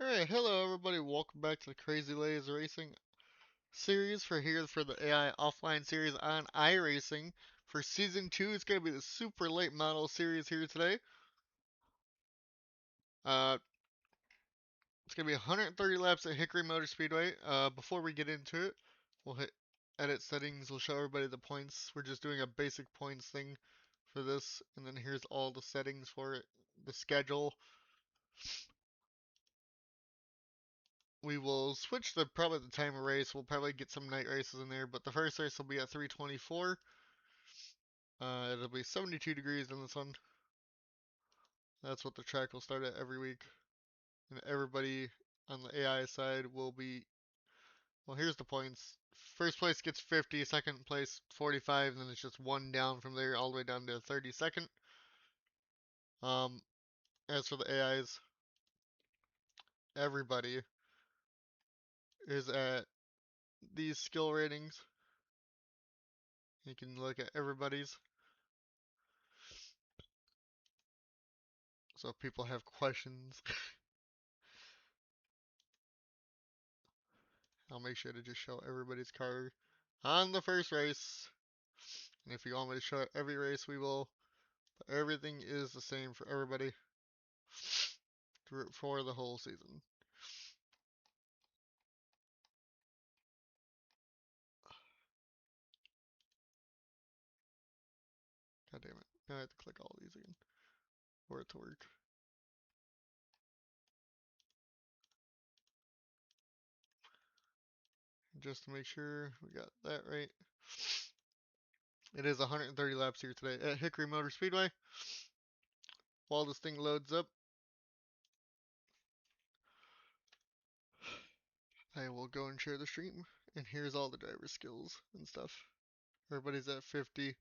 Alright, hello everybody, welcome back to the Crazy Lays Racing series for the AI offline series on iRacing. For season 2, it's going to be the super late model series here today. Uh, it's going to be 130 laps at Hickory Motor Speedway. Before we get into it, we'll hit edit settings, we'll show everybody the points. We're just doing a basic points thing for this, and then here's all the settings for it, the schedule. We will switch probably the time of race. We'll probably get some night races in there, but the first race will be at 3:24. It'll be 72 degrees in the sun. That's what the track will start at every week. And everybody on the AI side will be, well, here's the points. First place gets 50, second place 45, and then it's just one down from there all the way down to 32nd. Um, as for the AIs, everybody is at these skill ratings. You can look at everybody's. So if people have questions, I'll make sure to just show everybody's car on the first race. And if you want me to show every race, we will. But everything is the same for everybody for the whole season. God damn it. Now I have to click all these again for it to work. Just to make sure we got that right. It is 130 laps here today at Hickory Motor Speedway. While this thing loads up, I will go and share the stream. And here's all the driver skills and stuff. Everybody's at 50.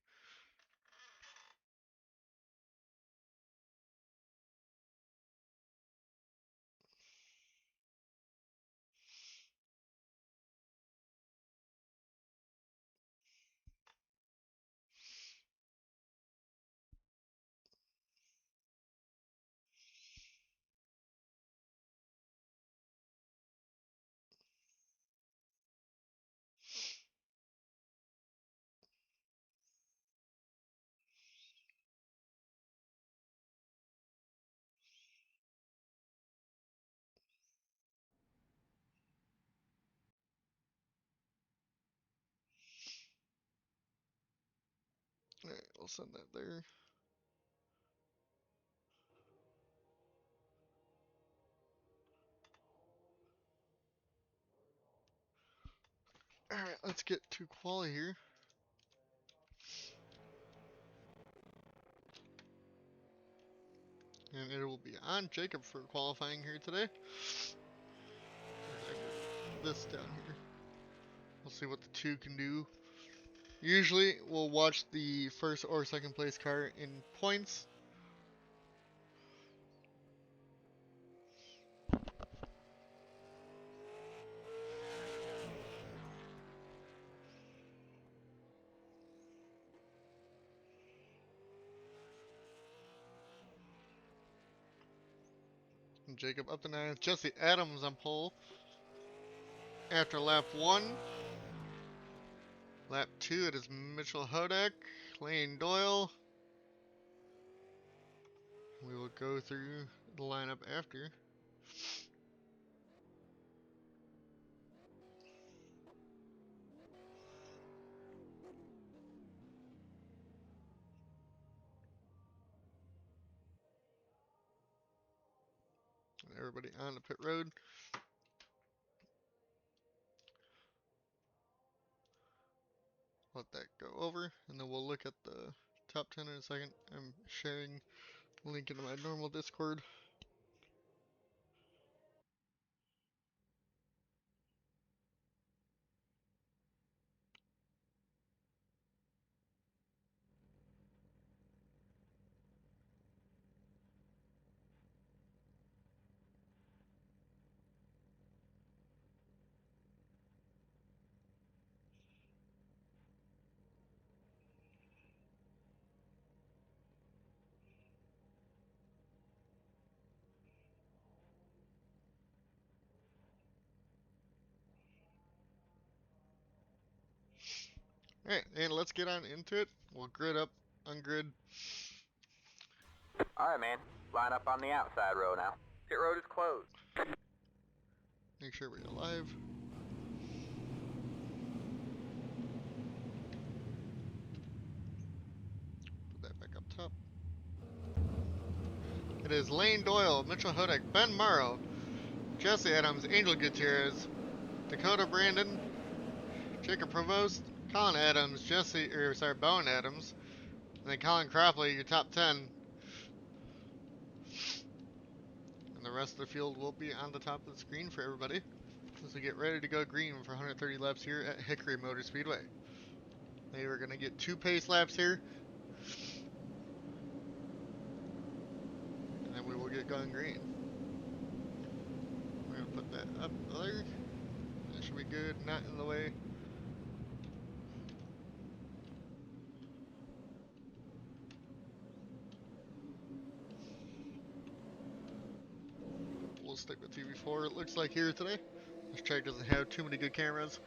Alright, I'll send that there. Alright, let's get to quali here. And it will be on Jacob for qualifying here today. This down here. We'll see what the two can do. Usually, we'll watch the first or second place car in points. And Jacob up to 9th. Jesse Adams on pole after lap 1. Lap 2, it is Mitchell Hodak, Lane Doyle. We will go through the lineup after. Everybody on the pit road. Let that go over, and then we'll look at the top 10 in a second. I'm sharing a link into my normal Discord. Alright, and let's get on into it. We'll grid up, ungrid. Alright, man. Line up on the outside row now. Pit road is closed. Make sure we're alive. Put that back up top. It is Lane Doyle, Mitchell Hodak, Ben Morrow, Jesse Adams, Angel Gutierrez, Dakota Brandon, Jacob Provost, Colin Adams, Bowen Adams, and then Colin Cropley, your top 10. And the rest of the field will be on the top of the screen for everybody as we get ready to go green for 130 laps here at Hickory Motor Speedway. They are going to get 2 pace laps here, and then we will get going green. We're going to put that up there. That should be good, not in the way. We'll stick with TV4, it looks like here today. This track doesn't have too many good cameras.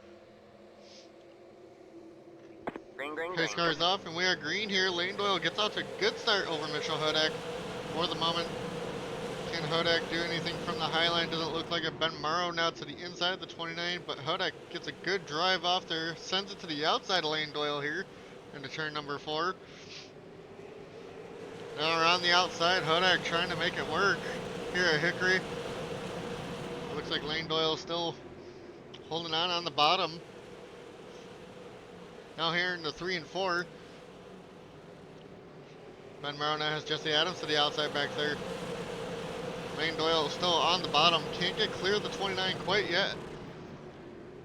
Green, green, Pace green. car is off, and we are green here. Lane Doyle gets out to a good start over Mitchell Hodak for the moment. Can Hodak do anything from the high line? Doesn't look like it. Ben Morrow now to the inside of the 29, but Hodak gets a good drive off there, sends it to the outside of Lane Doyle here into turn number 4. Now around the outside, Hodak trying to make it work here at Hickory. Looks like Lane Doyle still holding on the bottom. Now here in the 3 and 4. Ben Morrow now has Jesse Adams to the outside back there. Lane Doyle still on the bottom. Can't get clear of the 29 quite yet.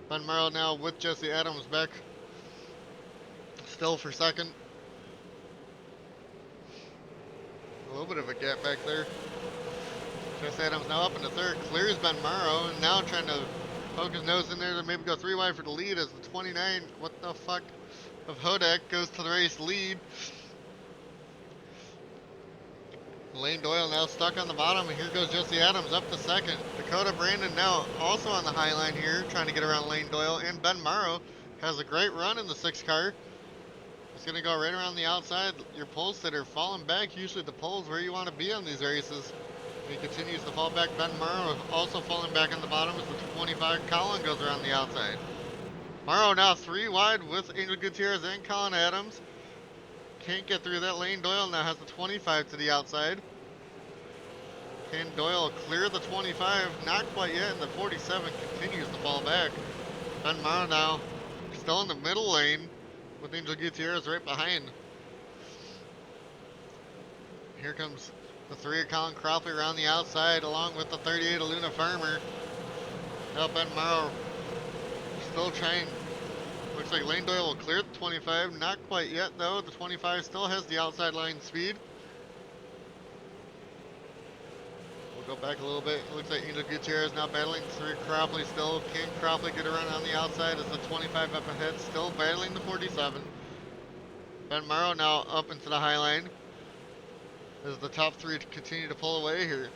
Ben Morrow now with Jesse Adams back. Still for second. A little bit of a gap back there. Jesse Adams now up into third. Clears Ben Morrow. And now trying to poke his nose in there to maybe go 3 wide for the lead as the 29, what the fuck, of Hodak goes to the race lead. Lane Doyle now stuck on the bottom, and here goes Jesse Adams up to second. Dakota Brandon now also on the high line here, trying to get around Lane Doyle, and Ben Morrow has a great run in the 6 car. He's going to go right around the outside. Your pole sitter falling back, usually the pole's where you want to be on these races. He continues to fall back. Ben Morrow also falling back on the bottom as the 25 Colin goes around the outside. Morrow now 3 wide with Angel Gutierrez and Colin Adams. Can't get through that. Lane Doyle now has the 25 to the outside. Can Doyle clear the 25? Not quite yet, and the 47 continues to fall back. Ben Morrow now still in the middle lane with Angel Gutierrez right behind. Here comes the 3 of Colin Cropley around the outside, along with the 38 of Luna Farmer. Now Ben Morrow still trying. Looks like Lane Doyle will clear the 25. Not quite yet, though. The 25 still has the outside line speed. We'll go back a little bit. It looks like Angel Gutierrez now battling through Cropley still. Can Cropley get around on the outside as the 25 up ahead, still battling the 47. Ben Morrow now up into the high line as the top 3 continue to pull away here.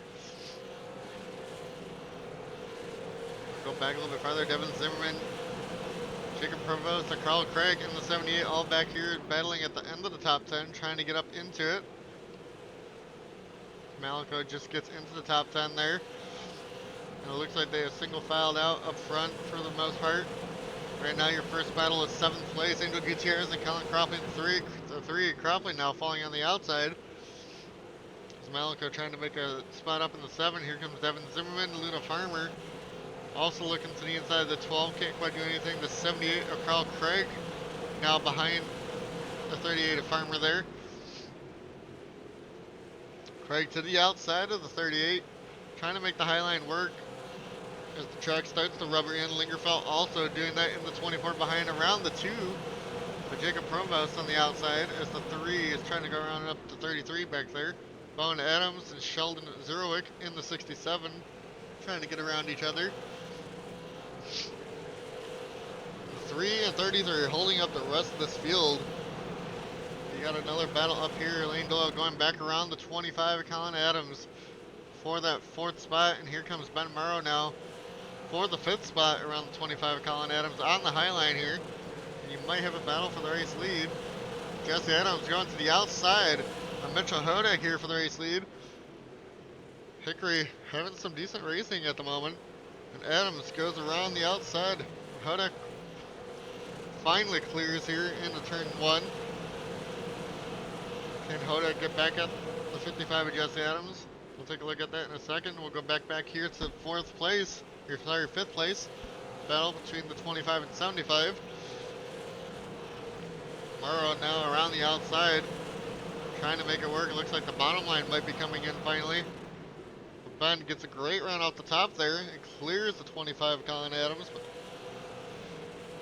Go back a little bit farther. Devin Zimmerman, Jacob Provost, and Carl Craig in the 78 all back here battling at the end of the top 10, trying to get up into it. Malico just gets into the top 10 there. And it looks like they have single filed out up front for the most part. Right now your first battle is 7th place. Angel Gutierrez and Colin Cropley in 3. Cropley now falling on the outside. As Malico trying to make a spot up in the 7. Here comes Devin Zimmerman, Luna Farmer. Also looking to the inside of the 12, can't quite do anything. The 78 of Carl Craig now behind the 38 of Farmer there. Craig to the outside of the 38, trying to make the high line work as the track starts to rubber in. Lingerfeld also doing that in the 24 behind around the 2. But Jacob Provost on the outside as the 3 is trying to go around and up to 33 back there. Bowen Adams and Sheldon Zerowick in the 67, trying to get around each other. The 3 and 30s are holding up the rest of this field. You got another battle up here. Lane Doyle going back around the 25 of Colin Adams for that 4th spot. And here comes Ben Morrow now for the 5th spot around the 25 of Colin Adams on the high line here. you might have a battle for the race lead. Jesse Adams going to the outside of Mitchell Hodak here for the race lead. Hickory having some decent racing at the moment. And Adams goes around the outside. Hodak finally clears here into turn 1. Can Hodak get back at the 55 of Jesse Adams? We'll take a look at that in a second. We'll go back here to 4th place. Or sorry, 5th place. Battle between the 25 and 75. Morrow now around the outside, trying to make it work. It looks like the bottom line might be coming in finally. But Ben gets a great run off the top there. It clears the 25 of Colin Adams, but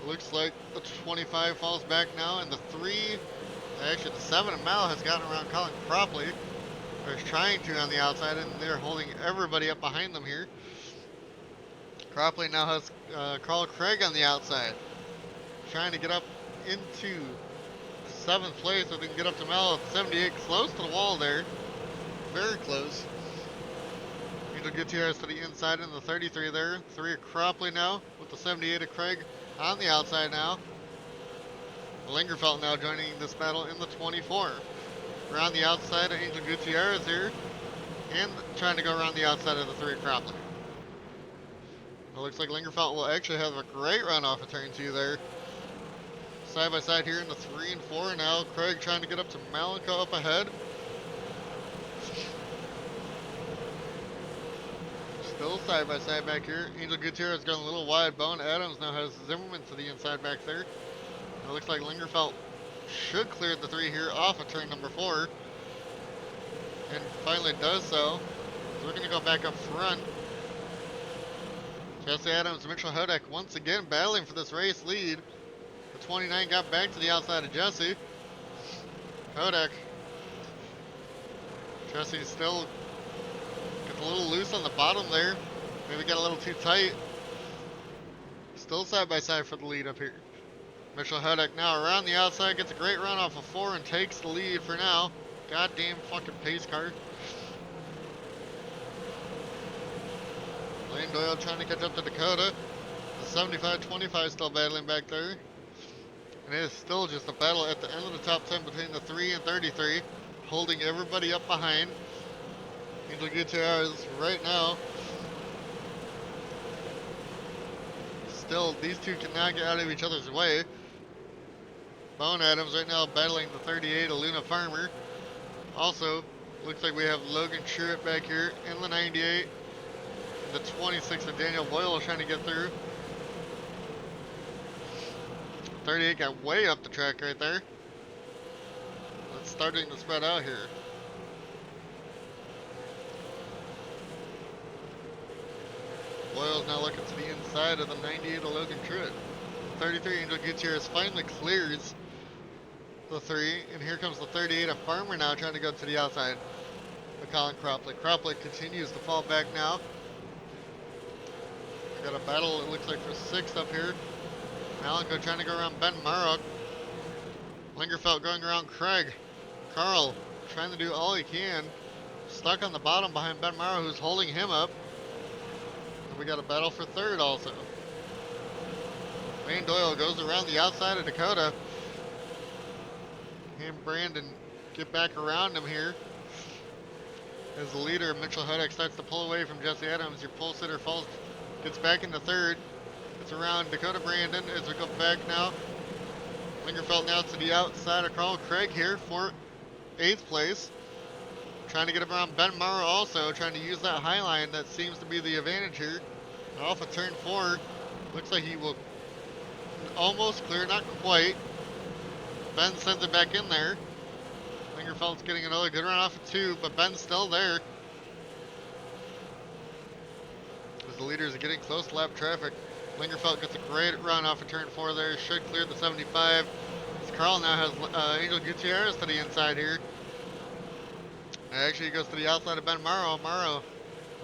it looks like the 25 falls back now, and the 3, actually the 7 of Mal has gotten around Colin Cropley. They're trying to on the outside, and they're holding everybody up behind them here. Cropley now has Carl Craig on the outside, trying to get up into 7th place so they can get up to Mal at 78, close to the wall there. Very close. Angel Gutierrez to the inside in the 33 there. 3 of Cropley now with the 78 of Craig on the outside now. Lingerfeld now joining this battle in the 24. Around the outside of Angel Gutierrez here. And trying to go around the outside of the 3 of Cropley. It looks like Lingerfeld will actually have a great run off of turn 2 there. Side by side here in the 3 and 4 now. Craig trying to get up to Malika up ahead. Still side by side back here. Angel Gutierrez going a little wide. Bone Adams now has Zimmerman to the inside back there. It looks like Lingerfeld should clear the 3 here off of turn number 4. And finally does so. So we're going to go back up front. Jesse Adams and Mitchell Hodak once again battling for this race lead. The 29 got back to the outside of Jesse. Hodak. Jesse still gets a little loose on the bottom there. Maybe got a little too tight. Still side by side for the lead up here. Mitchell Hodak now around the outside, gets a great run off of 4 and takes the lead for now. Goddamn fucking pace car. Lane Doyle trying to catch up to Dakota. The 75-25 still battling back there. And it is still just a battle at the end of the top 10 between the 3 and 33. Holding everybody up behind. Angel Gutierrez right now. Still, these two cannot get out of each other's way. Bone Adams right now battling the 38 of Luna Farmer. Also, looks like we have Logan Truitt back here in the 98. The 26 of Daniel Boyle is trying to get through. 38 got way up the track right there. It's starting to spread out here. Boyle's now looking to the inside of the 98 of Logan Truitt. 33 Angel Gutierrez finally clears the 3, and here comes the 38 of Farmer now trying to go to the outside of Colin Cropley. Cropley continues to fall back now. We got a battle, it looks like, for 6th up here. Malenko trying to go around Ben Marok. Lingerfeld going around Craig. Carl trying to do all he can. Stuck on the bottom behind Ben Marok, who's holding him up. And we got a battle for 3rd also. Wayne Doyle goes around the outside of Dakota. Him and Brandon get back around him here. As the leader, Mitchell Hodak, starts to pull away from Jesse Adams. Your pole sitter falls, gets back into 3rd. It's around Dakota Brandon as we go back now. Lingerfeld now to the outside of Carl Craig here for 8th place. Trying to get around Ben Morrow also, trying to use that high line that seems to be the advantage here. Off of turn 4, looks like he will almost clear, not quite. Ben sends it back in there. Lingerfeld's getting another good run off of 2, but Ben's still there. As the leaders are getting close to lap traffic. Lingerfeld gets a great run off of turn 4 there. Should clear the 75. As Carl now has Angel Gutierrez to the inside here. Actually, he goes to the outside of Ben Morrow. Morrow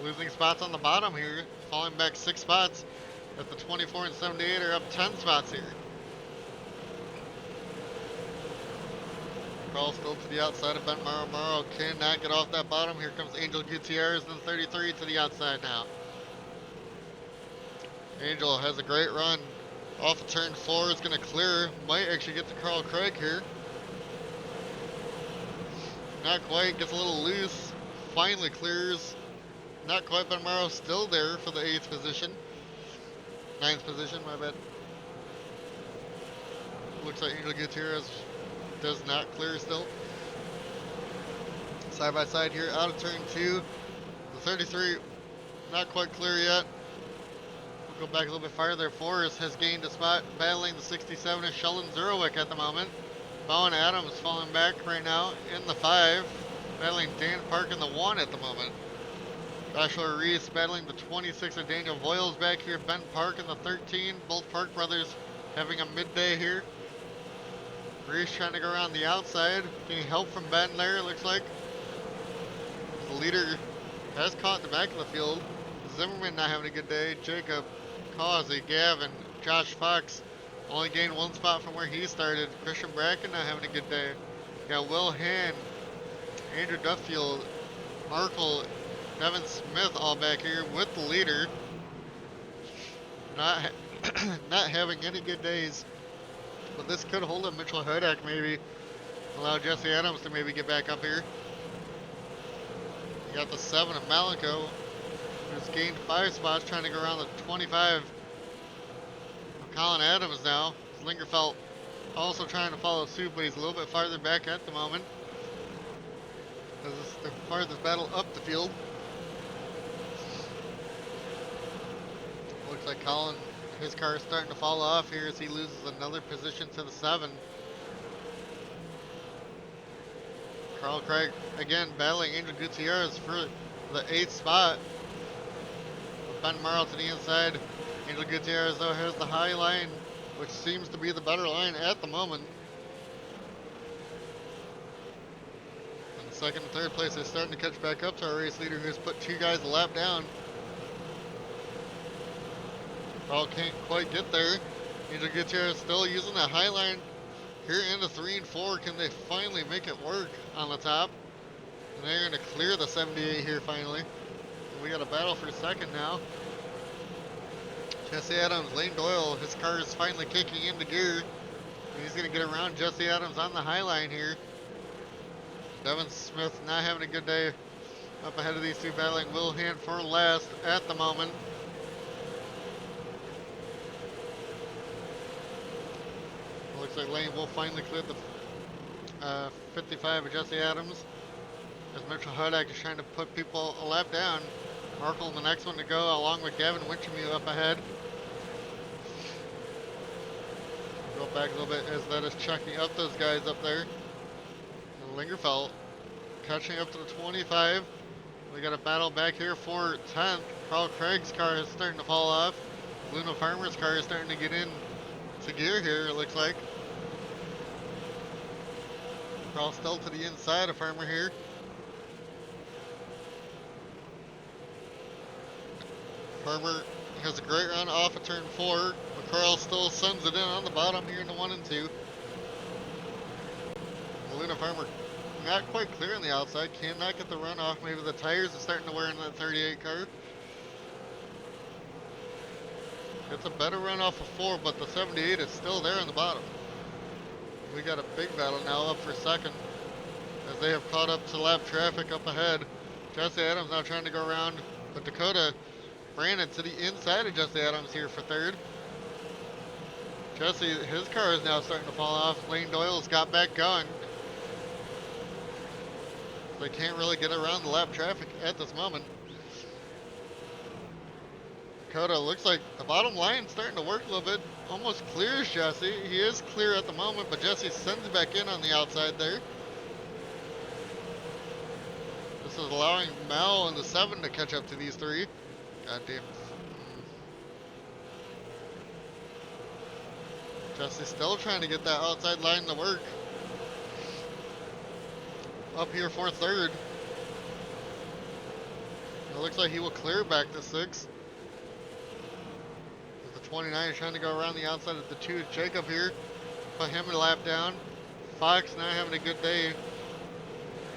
losing spots on the bottom here. Falling back 6 spots. As the 24 and 78 are up 10 spots here. Carl still to the outside of Ben Morrow. Morrow cannot get off that bottom. Here comes Angel Gutierrez in 33 to the outside now. Angel has a great run Off of turn 4 is going to clear. Might actually get to Carl Craig here. Not quite. Gets a little loose. Finally clears. Not quite, but Morrow still there for the 8th position. 9th position, my bad. Looks like Angel Gutierrez does not clear still. Side by side here, out of turn 2. The 33, not quite clear yet. We'll go back a little bit farther. Forrest has gained a spot, battling the 67 is Sheldon Zurwick at the moment. Bowen Adams falling back right now in the 5, battling Dan Park in the 1 at the moment. Joshua Reese battling the 26 of Daniel Voiles back here. Ben Park in the 13. Both Park brothers having a midday here. Reese trying to go around the outside. Getting help from Ben there, it looks like. The leader has caught in the back of the field. Zimmerman not having a good day. Jacob, Causey, Gavin, Josh Fox only gained 1 spot from where he started. Christian Bracken not having a good day. Got Will Hand, Andrew Duffield, Markle, Devin Smith all back here with the leader. Not not having any good days. But this could hold up Mitchell Hudak maybe. Allow Jesse Adams to maybe get back up here. You got the 7 of Malico, who's gained 5 spots trying to go around the 25. Colin Adams now. Lingerfelt also trying to follow suit, but he's a little bit farther back at the moment. This is the farthest battle up the field. Looks like Colin, his car is starting to fall off here as he loses another position to the 7. Carl Craig again battling Angel Gutierrez for the 8th spot. Ben Morrow to the inside. Angel Gutierrez though has the high line, which seems to be the better line at the moment. In second and third place, they're starting to catch back up to our race leader, who's put 2 guys a lap down. Carl can't quite get there. Angel Gutierrez still using that high line here into 3 and 4. Can they finally make it work on the top? And they're going to clear the 78 here finally. And we got a battle for second now. Jesse Adams, Lane Doyle, his car is finally kicking into gear. And he's going to get around Jesse Adams on the high line here. Devin Smith not having a good day up ahead of these 2 battling. Will Hand for last at the moment. Looks like Lane will finally clear the 55 of Jesse Adams. As Mitchell Hudak is trying to put people a lap down. Markle the next one to go, along with Gavin Winchemute up ahead. Go back a little bit as that is checking up those guys up there. And Lingerfelt catching up to the 25. We got a battle back here for 10th. Carl Craig's car is starting to fall off. Luna Farmer's car is starting to get in to gear here, it looks like. Carl still to the inside of Farmer here. Farmer has a great run off of turn 4. McCarl still sends it in on the bottom here in the 1 and 2. Luna Farmer not quite clear on the outside. Cannot get the run off. Maybe the tires are starting to wear in that 38 car. It's a better run off of 4, but the 78 is still there on the bottom. We got a big battle now up for second as they have caught up to lap traffic up ahead. Jesse Adams now trying to go around, but Dakota Brandon to the inside of Jesse Adams here for third. Jesse, his car is now starting to fall off. Lane Doyle's got back going. They can't really get around the lap traffic at this moment. Dakota looks like the bottom line's starting to work a little bit. Almost clears Jesse. He is clear at the moment, but Jesse sends back in on the outside there. This is allowing Mel and the 7 to catch up to these 3. God damn. Jesse's still trying to get that outside line to work. Up here for third. It looks like he will clear back to 6. The 29 is trying to go around the outside of the 2. Jacob here. Put him a lap down. Fox not having a good day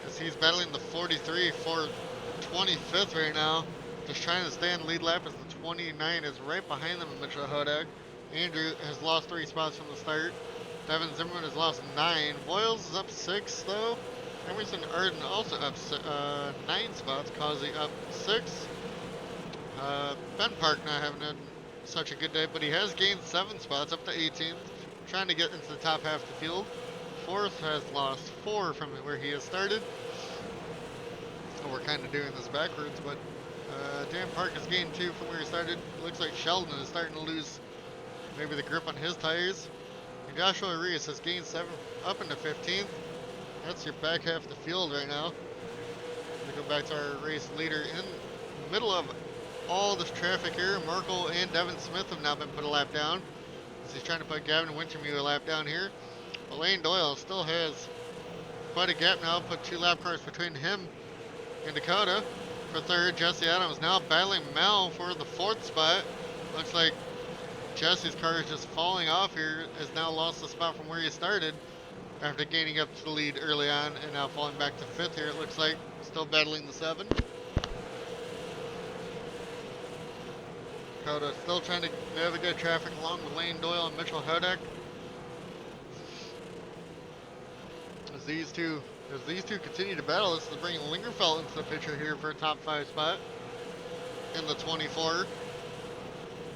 as he's battling the 43 for 25th right now. Just trying to stay in the lead lap as the 29 is right behind them in Mitchell Hudak. Andrew has lost 3 spots from the start. Devin Zimmerman has lost 9. Boyles is up 6 though. Emerson Arden also up 9 spots. Causey up 6. Ben Park not having such a good day, but he has gained 7 spots up to 18th. Trying to get into the top half of the field. Fourth has lost 4 from where he has started. Oh, we're kind of doing this backwards, but Dan Park has gained 2 from where he started. Looks like Sheldon is starting to lose maybe the grip on his tires. And Joshua Reese has gained 7 up into 15th. That's your back half of the field right now. We go back to our race leader in the middle of all this traffic here. Merkel and Devin Smith have now been put a lap down. So he's trying to put Gavin Wintermute a lap down here. But Lane Doyle still has quite a gap now. Put 2 lap cars between him and Dakota for third. Jesse Adams now battling Mel for the 4th spot. Looks like Jesse's car is just falling off here. Has now lost the spot from where he started after gaining up to the lead early on and now falling back to 5th here. It looks like still battling the 7. Dakota still trying to navigate traffic along with Lane Doyle and Mitchell Hodak. As these two continue to battle, this is bringing Lingerfeld into the picture here for a top 5 spot in the 24.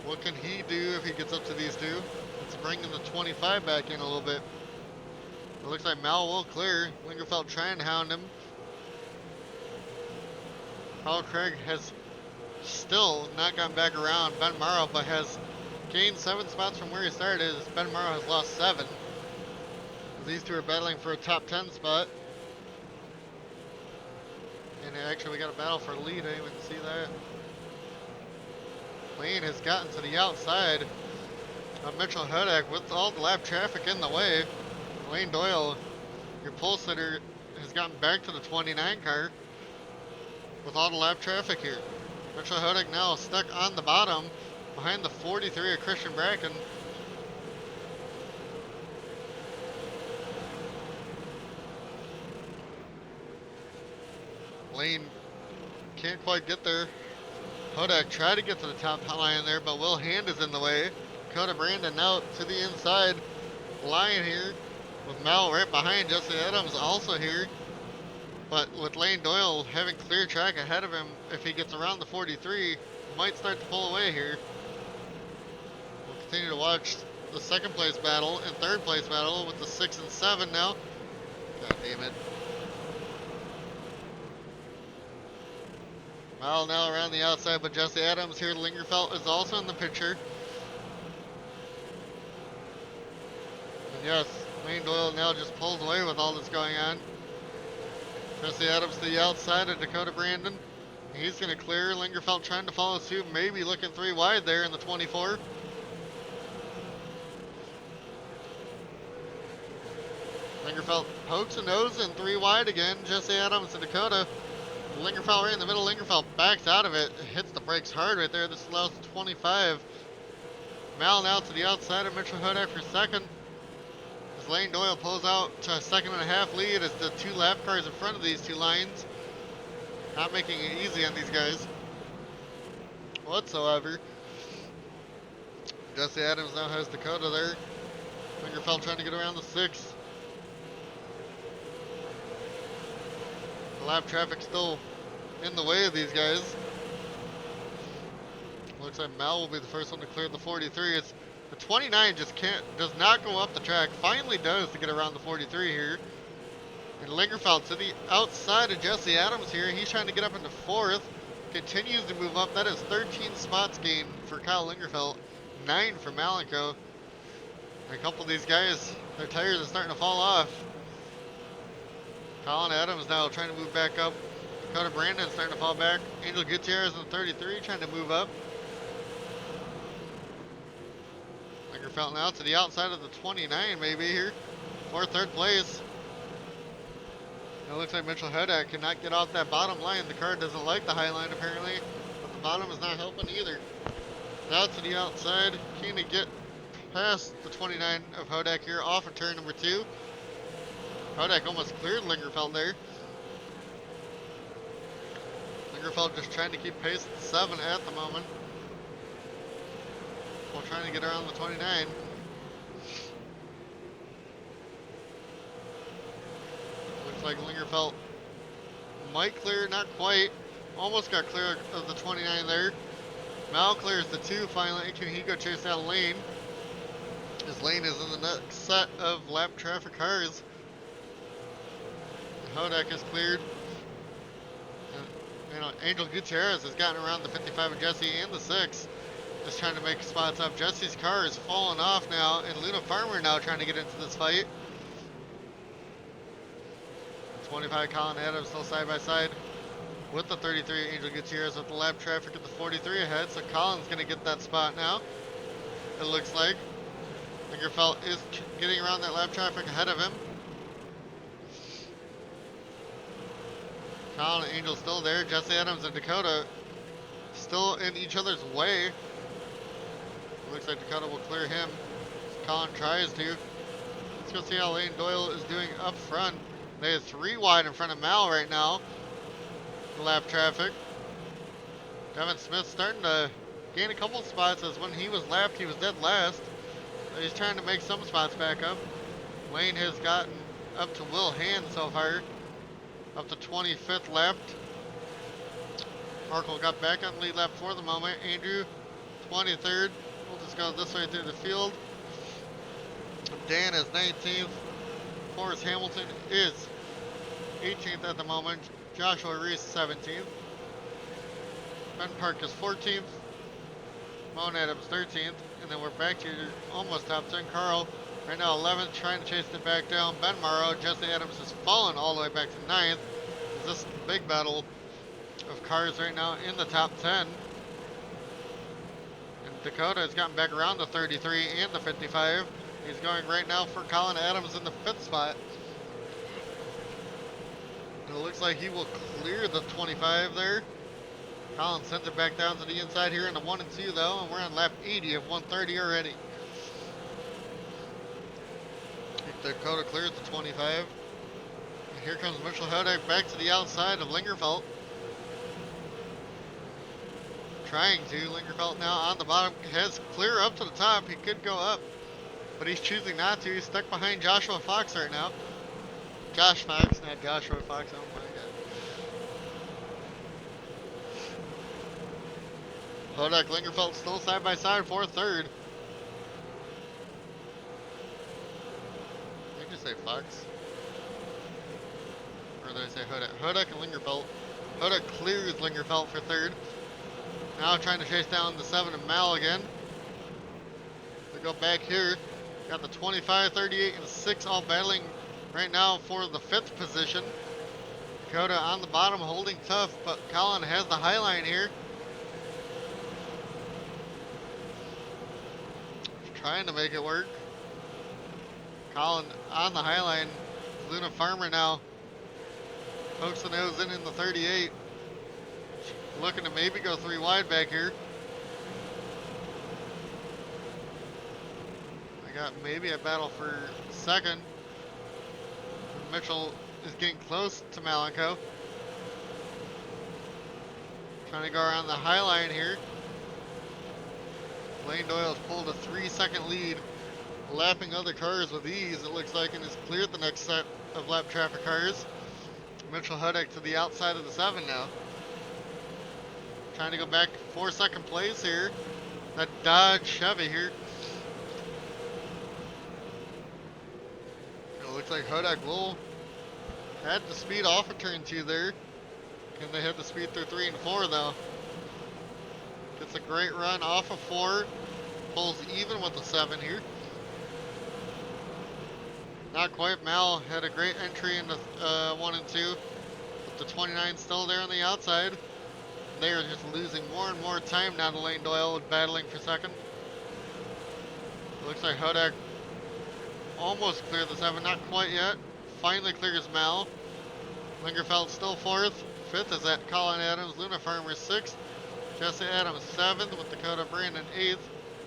What can he do if he gets up to these two? Let's bring the 25 back in a little bit. It looks like Mal will clear. Lingerfeld trying to hound him. Paul Craig has still not gone back around Ben Morrow, but has gained 7 spots from where he started. Ben Morrow has lost 7. These two are battling for a top 10 spot. And actually we got a battle for the lead. I didn't even see that. Lane has gotten to the outside of Mitchell Hodak with all the lap traffic in the way. Lane Doyle, your pole sitter, has gotten back to the 29 car with all the lap traffic here. Mitchell Hodak now stuck on the bottom behind the 43 of Christian Bracken. Lane can't quite get there. Hodak tried to get to the top line there, but Will Hand is in the way. Dakota Brandon now to the inside line here with Mal right behind. Jesse Adams also here. But with Lane Doyle having clear track ahead of him, if he gets around the 43, might start to pull away here. We'll continue to watch the 2nd place battle and 3rd place battle with the 6 and 7 now. God damn it. Mal now around the outside, but Jesse Adams here. Lingerfeld is also in the picture. And yes, Lane Doyle now just pulls away with all this going on. Jesse Adams to the outside of Dakota Brandon. He's going to clear. Lingerfeld trying to follow suit, maybe looking 3 wide there in the 24. Lingerfeld pokes a nose and 3 wide again. Jesse Adams and Dakota. Lingerfeld right in the middle. Lingerfeld backs out of it. Hits the brakes hard right there. This allows the 25. Mal now to the outside of Mitchell Hodak for 2nd. As Lane Doyle pulls out to a 2.5 lead as the 2 lap cars in front of these 2 lines. Not making it easy on these guys whatsoever. Jesse Adams now has Dakota there. Lingerfeld trying to get around the 6. The lap traffic still in the way of these guys. Looks like Mal will be the first one to clear the 43. It's the 29 does not go up the track. Finally does to get around the 43 here. And Lingerfeld to the outside of Jesse Adams here. He's trying to get up into 4th. Continues to move up. That is 13 spots gained for Kyle Lingerfeld. 9 for Malenko. And a couple of these guys, their tires are starting to fall off. Colin Adams now trying to move back up. Dakota Brandon starting to fall back. Angel Gutierrez in the 33 trying to move up. Lingerfeld now to the outside of the 29 maybe here for 3rd place. It looks like Mitchell Hodak cannot get off that bottom line. The car doesn't like the high line apparently, but the bottom is not helping either. Now to the outside, can he get past the 29 of Hodak here off of turn number 2. Hodak almost cleared Lingerfeld there. Lingerfeld just trying to keep pace at 7 at the moment. while trying to get around the 29. Looks like Lingerfeld might clear, not quite. Almost got clear of the 29 there. Mal clears the 2 finally. Can he go chase down Lane? His Lane is in the next set of lap traffic cars. Hodak is cleared. And, Angel Gutierrez has gotten around the 55 of Jesse and the 6. Just trying to make spots up. Jesse's car is falling off now, and Luna Farmer now trying to get into this fight. 25 Colin Adams still side by side with the 33 Angel Gutierrez with the lap traffic at the 43 ahead. So Colin's going to get that spot now. It looks like Lingerfeld is getting around that lap traffic ahead of him. Colin and Angel still there. Jesse Adams and Dakota still in each other's way. Looks like Dakota will clear him. Colin tries to. Let's go see how Lane Doyle is doing up front. They are 3 wide in front of Mal right now. The lap traffic. Devin Smith starting to gain a couple spots, as when he was lapped, he was dead last. So he's trying to make some spots back up. Lane has gotten up to Will Hand so far, up to 25th lapped. Markle got back on lead lap for the moment. Andrew, 23rd. We'll just go this way through the field. Dan is 19th. Forrest Hamilton is 18th at the moment. Joshua Reese 17th. Ben Park is 14th. Moan Adams 13th. And then we're back to almost top 10. Carl right now 11th, trying to chase it back down. Ben Morrow, Jesse Adams has fallen all the way back to 9th. This is a big battle of cars right now in the top 10. And Dakota has gotten back around the 33 and the 55. He's going right now for Colin Adams in the 5th spot. And it looks like he will clear the 25 there. Colin sends it back down to the inside here in the 1 and 2 though, and we're on lap 80 of 130 already. Dakota clears the 25. And here comes Mitchell Hodak back to the outside of Lingerfeld. Trying to. Lingerfeld now on the bottom, has clear up to the top. He could go up, but he's choosing not to. He's stuck behind Joshua Fox right now. Josh Fox, not Joshua Fox. Oh my god. Hodak, Lingerfeld still side by side for 3rd. Did you say Fox? Or did I say Hodak? Hodak and Lingerfeld. Hodak clears Lingerfeld for 3rd. Now trying to chase down the 7 of Mal again. We go back here. Got the 25, 38, and 6 all battling right now for the 5th position. Dakota on the bottom holding tough, but Colin has the high line here. Trying to make it work. Colin on the high line. Luna Farmer now pokes the nose in the 38. Looking to maybe go 3 wide back here. I got maybe a battle for 2nd. Mitchell is getting close to Malenko. Trying to go around the high line here. Lane Doyle has pulled a 3-second lead, lapping other cars with ease, it looks like, and has cleared the next set of lap traffic cars. Mitchell Hodak to the outside of the 7 now. Trying to go back for 2nd place here. That Dodge Chevy here. It looks like Hodak will had the speed off of turn 2 there. Can they hit the speed through 3 and 4 though? Gets a great run off of 4. Pulls even with the 7 here. Not quite. Mal had a great entry into 1 and 2. But the 29 still there on the outside. They are just losing more and more time now to Lane Doyle with battling for 2nd. Looks like Hodak almost cleared the 7. Not quite yet. Finally clears Mal. Lingerfeld still 4th. 5th is at Colin Adams. Luna Farmer 6th. Jesse Adams 7th with Dakota Brandon 8th.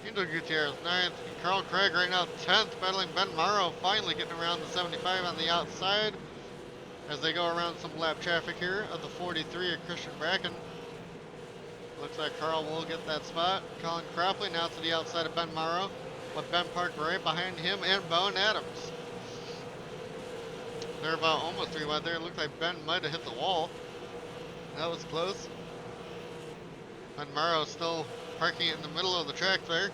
Angel Gutierrez 9th. And Carl Craig right now 10th, battling Ben Morrow, finally getting around the 75 on the outside as they go around some lap traffic here of the 43 of Christian Bracken. Looks like Carl will get that spot. Colin Cropley now to the outside of Ben Morrow, with Ben parked right behind him and Bone Adams. They're about almost 3 wide there. It looked like Ben might have hit the wall. That was close. Ben Morrow still parking it in the middle of the track there.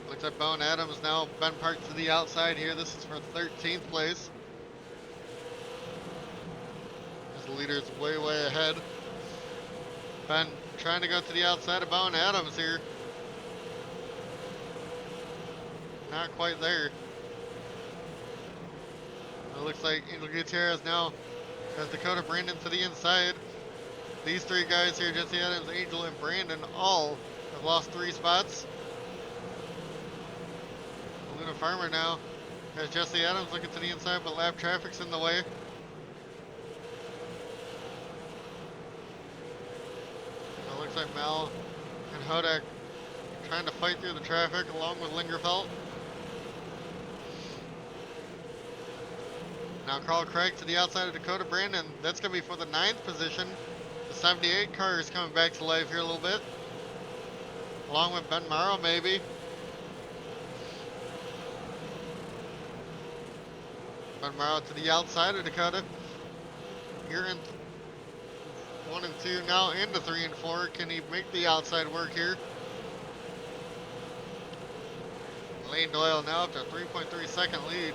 Looks like Bone Adams now been parked to the outside here. This is for 13th place. His leader's way, way ahead. Ben trying to go to the outside of Bone Adams here. Not quite there. It looks like Angel Gutierrez now has Dakota Brandon to the inside. These 3 guys here, Jesse Adams, Angel, and Brandon, all have lost 3 spots. Luna Farmer now has Jesse Adams looking to the inside, but lap traffic's in the way. It looks like Mal and Hodak trying to fight through the traffic along with Lingerfelt. Now Carl Craig to the outside of Dakota Brandon. That's going to be for the 9th position. The 78 car is coming back to life here a little bit. Along with Ben Morrow, maybe. Ben Morrow to the outside of Dakota. Here in 1 and 2, now into 3 and 4. Can he make the outside work here? Lane Doyle now up to a 3.3 second lead.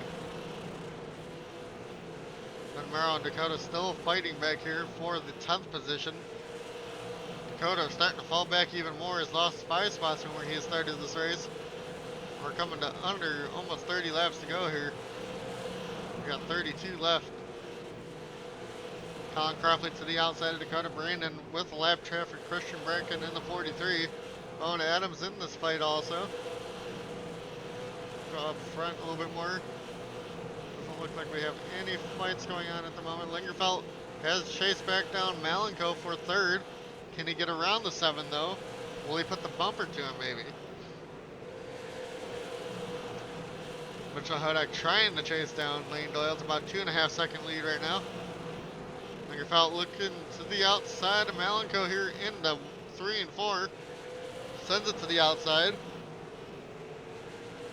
Ben Morrow and Dakota still fighting back here for the 10th position. Dakota starting to fall back even more. He's lost 5 spots from where he started this race. We're coming to under almost 30 laps to go here. We got 32 left. Colin Cropley to the outside of Dakota Brandon with lap traffic. Christian Bracken in the 43. Bone Adams in this fight also. Go up front a little bit more. Doesn't look like we have any fights going on at the moment. Lingerfelt has chased back down Malenko for 3rd. Can he get around the 7 though? Will he put the bumper to him maybe? Mitchell Hodak trying to chase down Lane Doyle. It's about 2.5 second lead right now. Lingerfelt looking to the outside of Malenko here into 3 and 4. Sends it to the outside.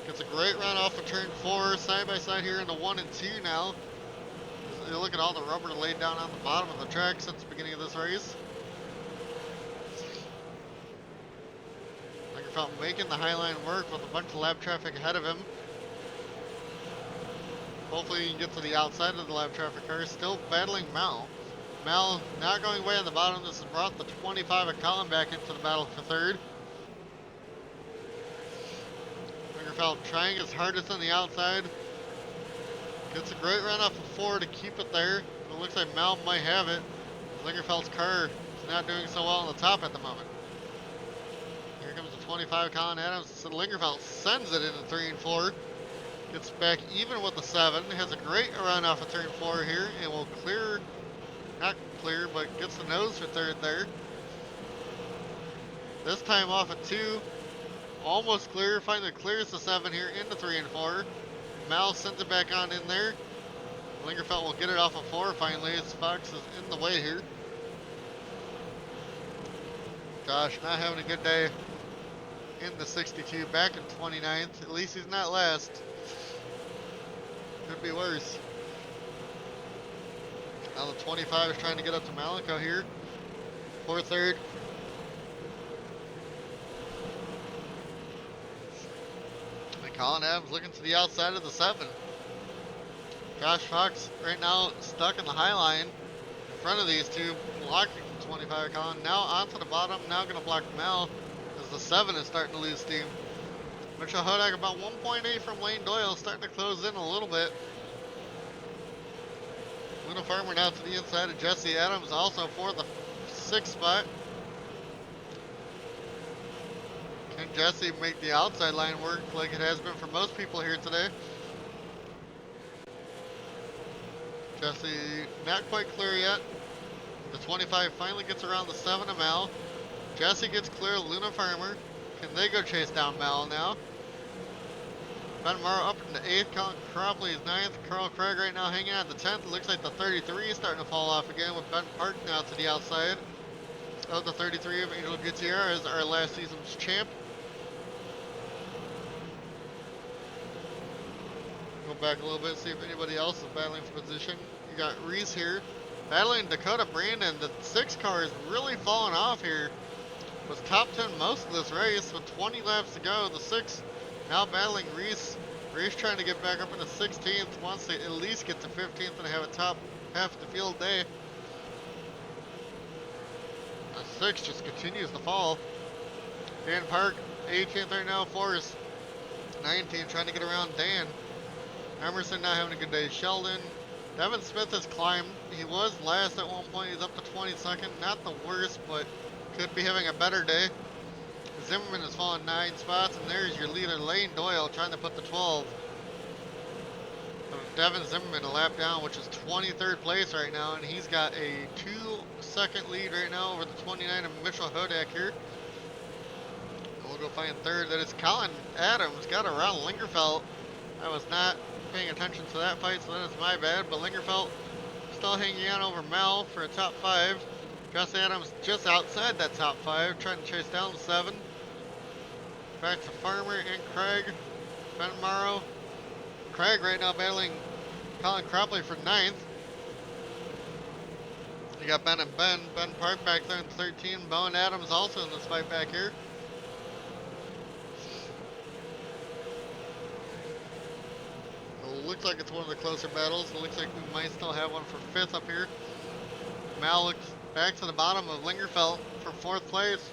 Gets a great run off of turn 4, side by side here into 1 and 2 now. You look at all the rubber laid down on the bottom of the track since the beginning of this race. Lingerfelt making the high line work with a bunch of lap traffic ahead of him. Hopefully he can get to the outside of the lap traffic car. Still battling Mal. Mal not going way on the bottom. This has brought the 25 of Colin back into the battle for 3rd. Lingerfelt trying his hardest on the outside. Gets a great run off of 4 to keep it there. But it looks like Mal might have it. Lingerfelt's car is not doing so well on the top at the moment. Here comes the 25 Colin Adams. So Lingerfelt sends it into 3 and 4. Gets back even with the 7. Has a great run off of turn 4 here. And will clear, not clear, but gets the nose for 3rd there. This time off of 2. Almost clear. Finally clears the 7 here into 3 and 4. Mal sends it back on in there. Lingerfelt will get it off of 4 finally. As Fox is in the way here. Gosh, not having a good day in the 62. Back in 29th. At least he's not last. Could be worse. Now the 25 is trying to get up to Malenko here for 3rd. And Colin Adams looking to the outside of the 7. Josh Fox right now stuck in the high line in front of these 2, blocking 25 Colin. Now onto the bottom, now going to block Mal as the 7 is starting to lose steam. Mitchell Hodak about 1.8 from Lane Doyle, starting to close in a little bit. Luna Farmer now to the inside of Jesse Adams, also for the 6th spot. Can Jesse make the outside line work like it has been for most people here today? Jesse not quite clear yet. The 25 finally gets around the 7 of Mal. Jesse gets clear of Luna Farmer. Can they go chase down Mal now? Ben Morrow up into 8th. Colin Cropley is 9th. Carl Craig right now hanging out at the 10th. It looks like the 33 is starting to fall off again with Ben Park now to the outside of the 33 of Angel Gutierrez, our last season's champ. Go back a little bit, see if anybody else is battling for position. You got Reese here battling Dakota Brandon. The 6 car is really falling off here. Was top 10 most of this race with 20 laps to go. The 6 now battling Reese. Reese trying to get back up into 16th, wants to at least get to 15th and have a top half of the field day. The 6 just continues to fall. Dan Park, 18th right now. Forrest, 19th, trying to get around Dan. Emerson not having a good day. Sheldon. Devin Smith has climbed. He was last at one point. He's up to 22nd. Not the worst, but could be having a better day. Zimmerman has fallen 9 spots, and there's your leader, Lane Doyle, trying to put the 12. Devin Zimmerman a lap down, which is 23rd place right now, and he's got a 2-second lead right now over the 29 of Mitchell Hodak here. And we'll go find 3rd. That is Colin Adams, got around Lingerfeld. I was not paying attention to that fight, so that is my bad, but Lingerfeld still hanging on over Mel for a top 5. Gus Adams just outside that top 5, trying to chase down the 7. Back to Farmer and Craig. Ben Morrow. Craig right now battling Colin Cropley for 9th. You got Ben and Ben. Ben Park back there in 13. Bowen Adams also in this fight back here. It looks like it's one of the closer battles. It looks like we might still have one for 5th up here. Mal looks back to the bottom of Lingerfeld for 4th place.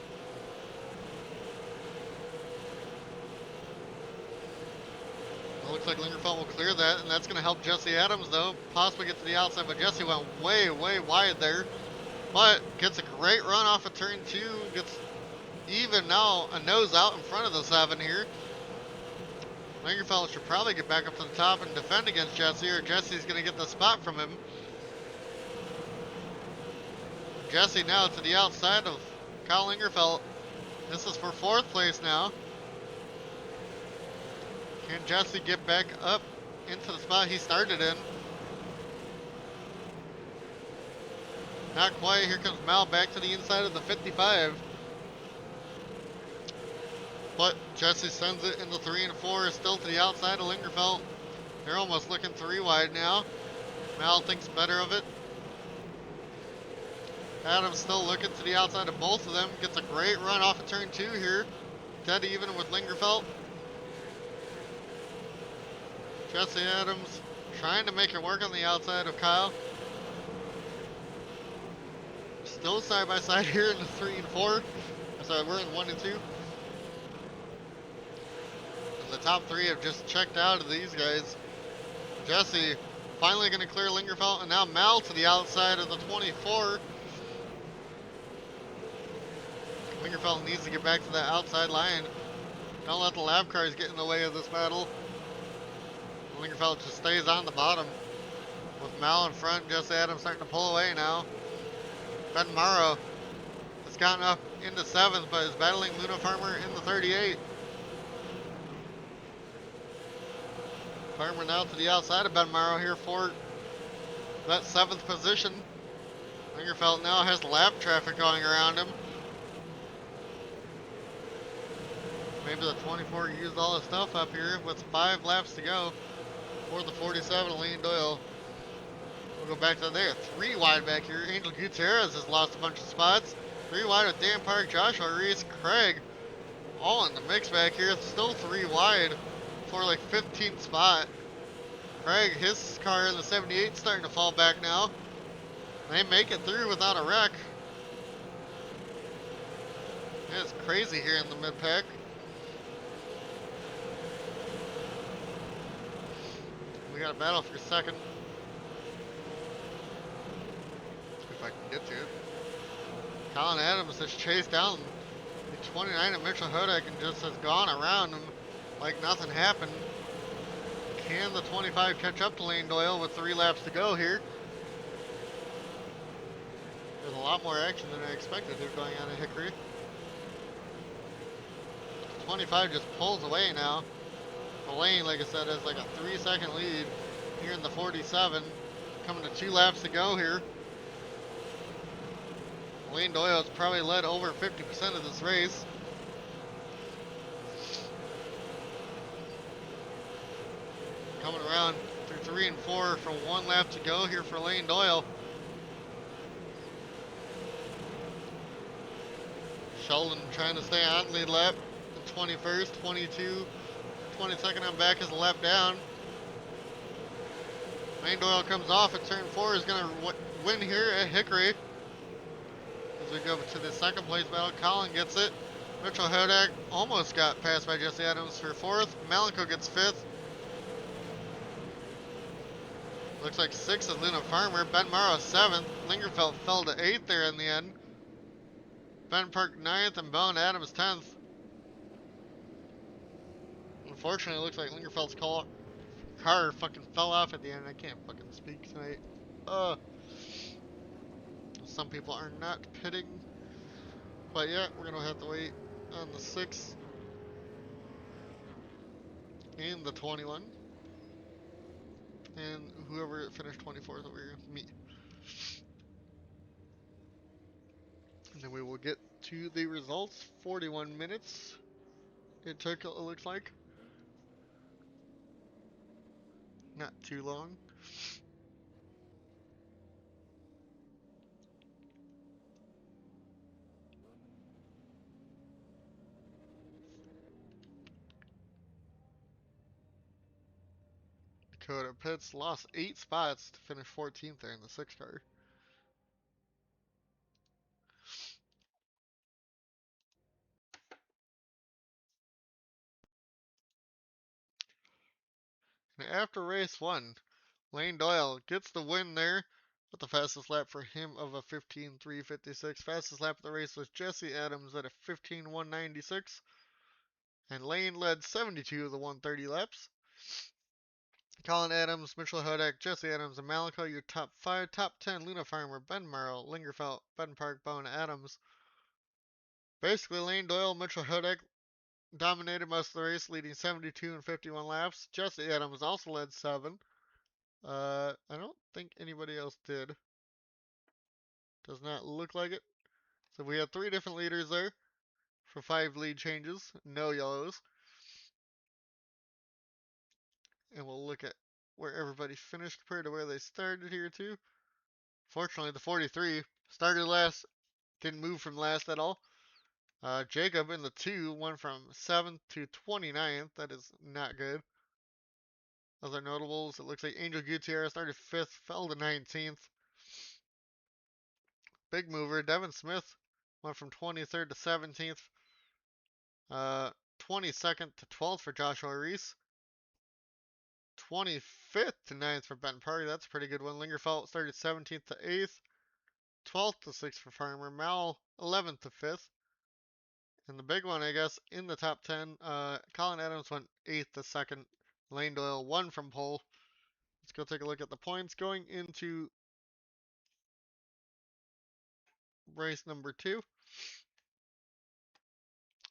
It looks like Lingerfeld will clear that, and that's going to help Jesse Adams, though. Possibly get to the outside, but Jesse went way, way wide there. But gets a great run off of turn 2. Gets even now a nose out in front of the 7 here. Lingerfeld should probably get back up to the top and defend against Jesse, or Jesse's going to get the spot from him. Jesse now to the outside of Kyle Lingerfeld. This is for 4th place now. Can Jesse get back up into the spot he started in? Not quite. Here comes Mal back to the inside of the 55. But Jesse sends it into 3 and 4, still to the outside of Lingerfeld. They're almost looking 3 wide now. Mal thinks better of it. Adams still looking to the outside of both of them. Gets a great run off of turn 2 here. Dead even with Lingerfeld. Jesse Adams trying to make it work on the outside of Kyle. Still side by side here in the 3 and 4. Sorry, we're in 1 and 2. And the top 3 have just checked out of these guys. Jesse finally going to clear Lingerfeld, and now Mal to the outside of the 24. Lingerfeld needs to get back to that outside line. Don't let the lab cars get in the way of this battle. Lingerfeld just stays on the bottom. With Mal in front, Jesse Adams starting to pull away now. Ben Morrow has gotten up into 7th, but is battling Luna Farmer in the 38. Farmer now to the outside of Ben Morrow here for that 7th position. Lingerfeld now has lap traffic going around him. Maybe the 24 used all his stuff up here with 5 laps to go for the 47, Lane Doyle. We'll go back to there. 3 wide back here. Angel Gutierrez has lost a bunch of spots. 3 wide with Dan Park, Joshua Reese, Craig. All in the mix back here. Still 3 wide for like 15th spot. Craig, his car in the 78 starting to fall back now. They make it through without a wreck. It's crazy here in the mid-pack. We got a battle for 2nd. If I can get to it. Colin Adams has chased down the 29 of Mitchell Hodak and just has gone around him like nothing happened. Can the 25 catch up to Lane Doyle with 3 laps to go here? There's a lot more action than I expected here going on at Hickory. 25 just pulls away now. Lane, like I said, has like a 3 second lead here in the 47. Coming to 2 laps to go here. Lane Doyle has probably led over 50% of this race. Coming around through 3 and 4 for 1 lap to go here for Lane Doyle. Sheldon trying to stay on lead lap. The 21st, 22, 22nd on back is a lap down. Lane Doyle comes off at turn 4, is going to win here at Hickory. As we go to the second place battle, Colin gets it. Mitchell Hodak almost got passed by Jesse Adams for 4th. Malenko gets 5th. Looks like 6th is Luna Farmer. Ben Morrow 7th. Lingerfeld fell to 8th there in the end. Ben Park 9th and Bone Adams 10th. Unfortunately, it looks like Lingerfeld's car fucking fell off at the end. I can't fucking speak tonight. Some people are not pitting. But yeah, we're going to have to wait on the 6th and the 21. And whoever finished 24th over here, me. And then we will get to the results. 41 minutes it took, it looks like. Not too long. Dakota Pitts lost 8 spots to finish 14th there in the 6 car. And after race 1, Lane Doyle gets the win there with the fastest lap for him of a 15:3:56. Fastest lap of the race was Jesse Adams at a 15:196. And Lane led 72 of the 130 laps. Colin Adams, Mitchell Hodak, Jesse Adams, and Malenko, your top 5. Top 10, Luna Farmer, Ben Morrow, Lingerfeld, Ben Park, Bone Adams. Basically, Lane Doyle, Mitchell Hodak dominated most of the race, leading 72 and 51 laps. Jesse Adams also led 7. I don't think anybody else did. Does not look like it. So we had 3 different leaders there for 5 lead changes. No yellows. And we'll look at where everybody finished compared to where they started here too. Fortunately, the 43 started last, didn't move from last at all. Jacob in the 2 went from 7th to 29th. That is not good. Other notables, it looks like Angel Gutierrez started 5th, fell to 19th. Big mover, Devin Smith went from 23rd to 17th. 22nd to 12th for Joshua Reese. 25th to 9th for Ben Party. That's a pretty good one. Lingerfeld started 17th to 8th. 12th to 6th for Farmer. Mal 11th to 5th. And the big one, I guess, in the top 10, Colin Adams went 8th to 2nd. Lane Doyle 1 from pole. Let's go take a look at the points going into race number 2.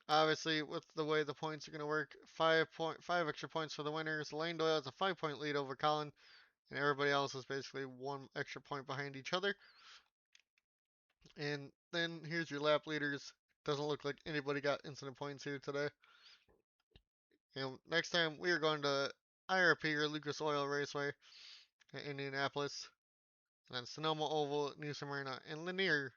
Obviously, with the way the points are going to work, 5 extra points for the winners. Lane Doyle has a 5-point lead over Colin, and everybody else is basically 1 extra point behind each other. And then here's your lap leaders. Doesn't look like anybody got incident points here today. And next time we are going to IRP or Lucas Oil Raceway in Indianapolis, and then Sonoma Oval, New Smyrna, and Lanier